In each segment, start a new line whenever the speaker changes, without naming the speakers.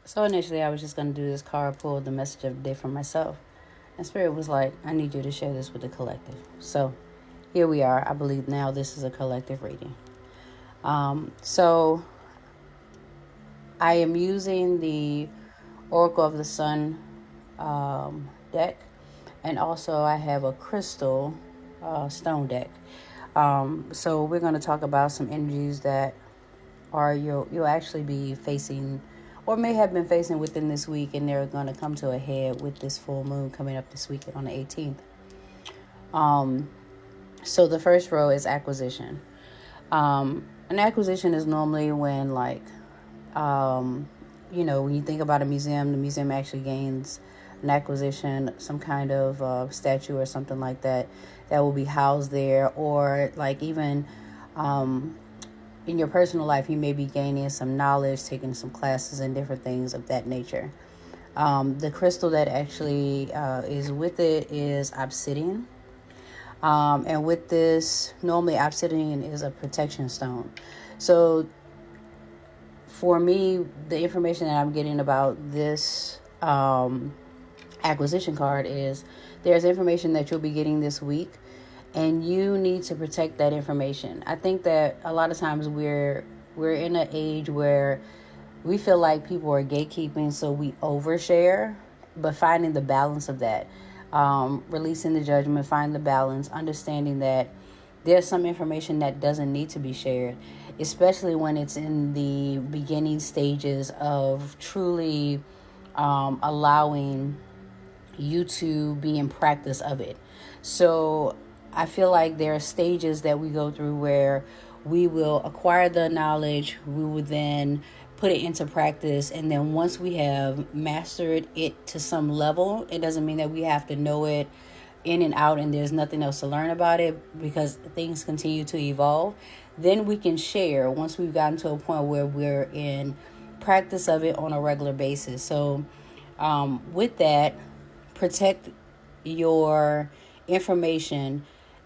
So initially, I was just going to do this card pull, the message of the day for myself. And Spirit was like, I need you to share this with the collective. So here we are. I believe now this is a collective reading. So I am using the Oracle of the Sun deck. And also I have a crystal stone deck. So we're going to talk about some energies that you'll actually be facing or may have been facing within this week, and they're going to come to a head with this full moon coming up this weekend on the 18th. So the first row is acquisition. An acquisition is normally when when you think about a museum, the museum actually gains an acquisition, some kind of statue or something like that will be housed there, or even in your personal life, you may be gaining some knowledge, taking some classes and different things of that nature. The crystal that actually is with it is obsidian. And with this, normally obsidian is a protection stone. So for me, the information that I'm getting about this acquisition card is there's information that you'll be getting this week, and you need to protect that information. I think that a lot of times we're in an age where we feel like people are gatekeeping, so we overshare, but finding the balance of that, releasing the judgment, find the balance, understanding that there's some information that doesn't need to be shared, especially when it's in the beginning stages of truly allowing you to be in practice of it. So I feel like there are stages that we go through where we will acquire the knowledge, we will then put it into practice, and then once we have mastered it to some level, it doesn't mean that we have to know it in and out and there's nothing else to learn about it, because things continue to evolve. Then we can share once we've gotten to a point where we're in practice of it on a regular basis. So with that, protect your information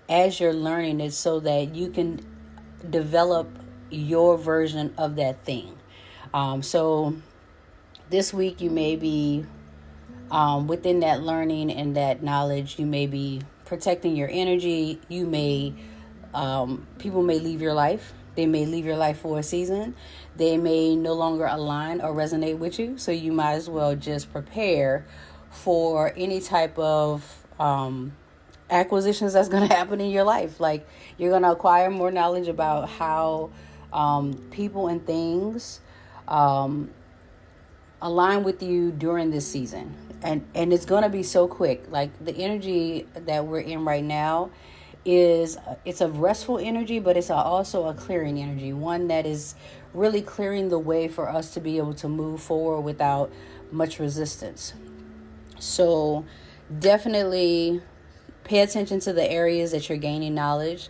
as you're learning it so that you can develop your version of that thing. So this week you may be within that learning and that knowledge, you may be protecting your energy. You may people may leave your life. They may leave your life for a season. They may no longer align or resonate with you. So you might as well just prepare for any type of acquisitions that's going to happen in your life. Like, you're going to acquire more knowledge about how people and things align with you during this season. And it's going to be so quick. Like, the energy that we're in right now it's a restful energy, but it's also a clearing energy, one that is really clearing the way for us to be able to move forward without much resistance. So definitely pay attention to the areas that you're gaining knowledge.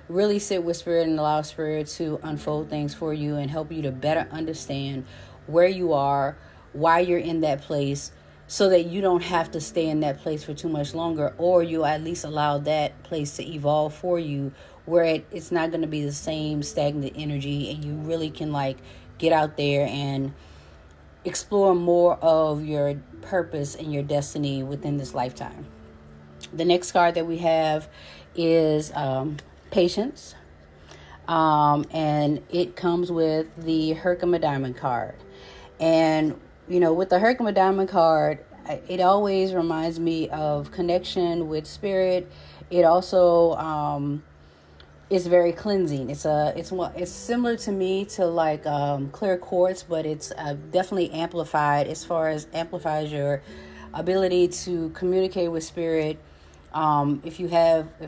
Really sit with Spirit and allow Spirit to unfold things for you and help you to better understand where you are, why you're in that place, so that you don't have to stay in that place for too much longer, or you at least allow that place to evolve for you, where it's not going to be the same stagnant energy, and you really can get out there and explore more of your purpose and your destiny within this lifetime. The next card that we have is patience. And it comes with the Herkimer Diamond card. And, with the Herkimer Diamond card, it always reminds me of connection with Spirit. It also is very cleansing. It's similar to me to clear quartz, but it's definitely amplified as far as amplifies your ability to communicate with Spirit. If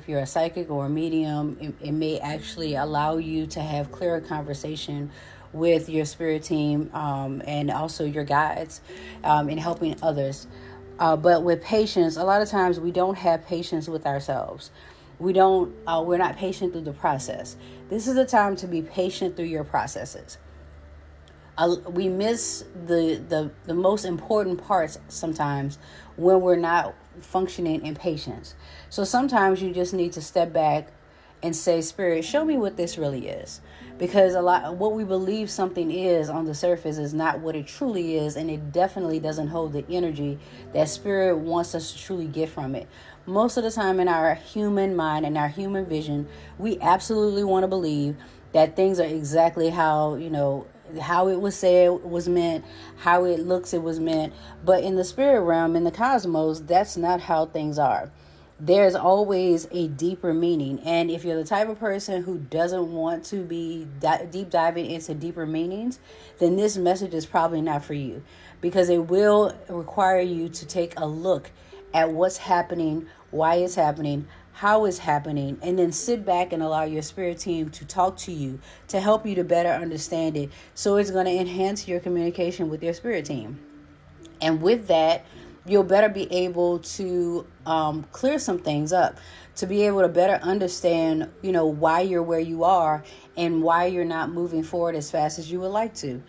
you're a psychic or a medium, it may actually allow you to have clearer conversation with your spirit team, and also your guides, in helping others. But with patience, a lot of times we don't have patience with ourselves. We're not patient through the process. This is the time to be patient through your processes. We miss the most important parts sometimes when we're not functioning in patience. So sometimes you just need to step back and say, Spirit, show me what this really is. because a lot what we believe something is on the surface is not what it truly is, and it definitely doesn't hold the energy that spirit wants us to truly get from it. Most of the time in our human mind and our human vision, we absolutely want to believe that things are exactly how, how it was said was meant, how it looks it was meant. But in the spirit realm, in the cosmos, that's not how things are. There's always a deeper meaning. And if you're the type of person who doesn't want to be deep diving into deeper meanings, then this message is probably not for you, because it will require you to take a look at what's happening, why it's happening, how it's happening, and then sit back and allow your spirit team to talk to you to help you to better understand it. So it's going to enhance your communication with your spirit team. And with that, you'll better be able to clear some things up, to be able to better understand, why you're where you are and why you're not moving forward as fast as you would like to.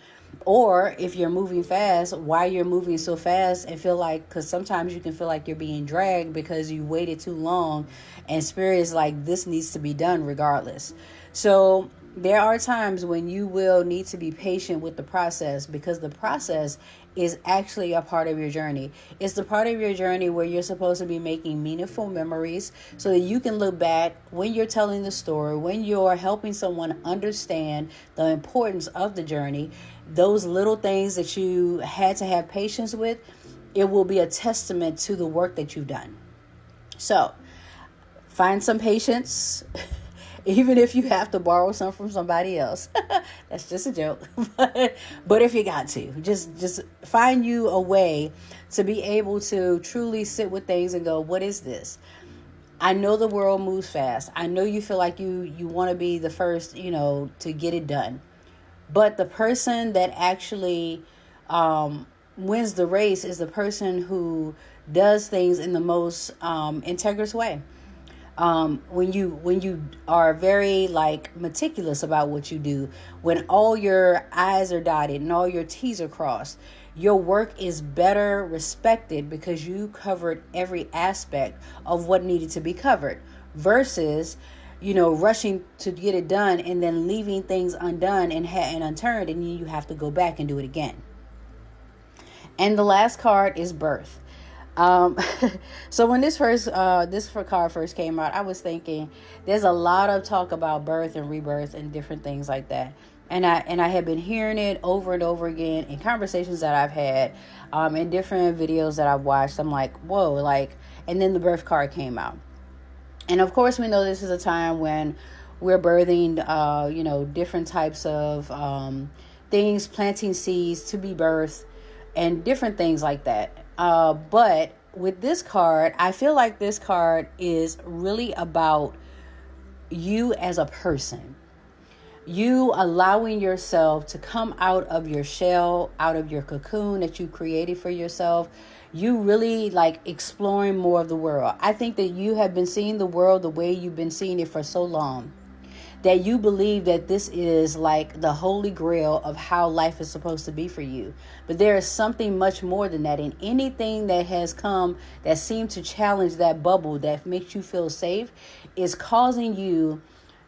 Or if you're moving fast, why you're moving so fast, and feel like, because sometimes you can feel like you're being dragged because you waited too long, and spirit is like, this needs to be done regardless. So there are times when you will need to be patient with the process, because the process is actually a part of your journey. It's the part of your journey where you're supposed to be making meaningful memories so that you can look back when you're telling the story, when you're helping someone understand the importance of the journey, those little things that you had to have patience with, it will be a testament to the work that you've done. So find some patience. Even if you have to borrow some from somebody else. That's just a joke. But if you got to, just find you a way to be able to truly sit with things and go, what is this? I know the world moves fast. I know you feel like you want to be the first, to get it done. But the person that actually wins the race is the person who does things in the most integrous way. When you are very meticulous about what you do, when all your I's are dotted and all your T's are crossed, your work is better respected because you covered every aspect of what needed to be covered, versus, rushing to get it done and then leaving things undone and unturned, and you have to go back and do it again. And the last card is birth. So when this card first came out, I was thinking there's a lot of talk about birth and rebirth and different things like that. And I had been hearing it over and over again in conversations that I've had, in different videos that I've watched. I'm like, whoa, and then the birth card came out. And of course, we know this is a time when we're birthing, different types of, things, planting seeds to be birthed and different things like that. But with this card, I feel like this card is really about you as a person. You allowing yourself to come out of your shell, out of your cocoon that you created for yourself. You really exploring more of the world. I think that you have been seeing the world the way you've been seeing it for so long, that you believe that this is the holy grail of how life is supposed to be for you. But there is something much more than that. And anything that has come that seemed to challenge that bubble that makes you feel safe is causing you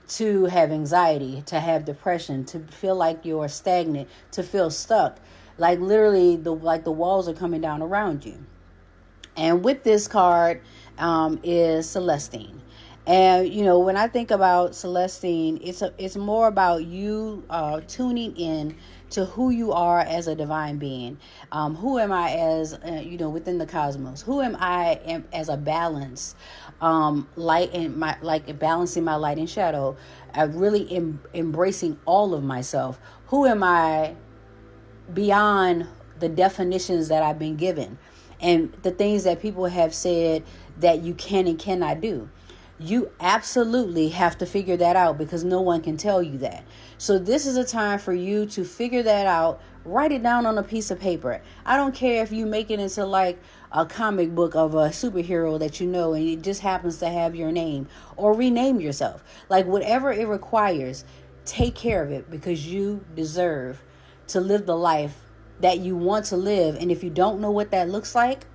to have anxiety, to have depression, to feel like you're stagnant, to feel stuck. Literally the walls are coming down around you. And with this card is Celestine. And, when I think about Celestine, it's more about you tuning in to who you are as a divine being. Who am I as, within the cosmos? Who am I as a balance, light and balancing my light and shadow, really embracing all of myself. Who am I beyond the definitions that I've been given and the things that people have said that you can and cannot do? You absolutely have to figure that out, because no one can tell you that. So this is a time for you to figure that out. Write it down on a piece of paper. I don't care if you make it into a comic book of a superhero that you know and it just happens to have your name, or rename yourself. Whatever it requires, take care of it, because you deserve to live the life that you want to live. And if you don't know what that looks like,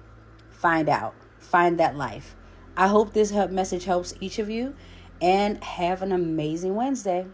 find out. Find that life. I hope this message helps each of you, and have an amazing Wednesday.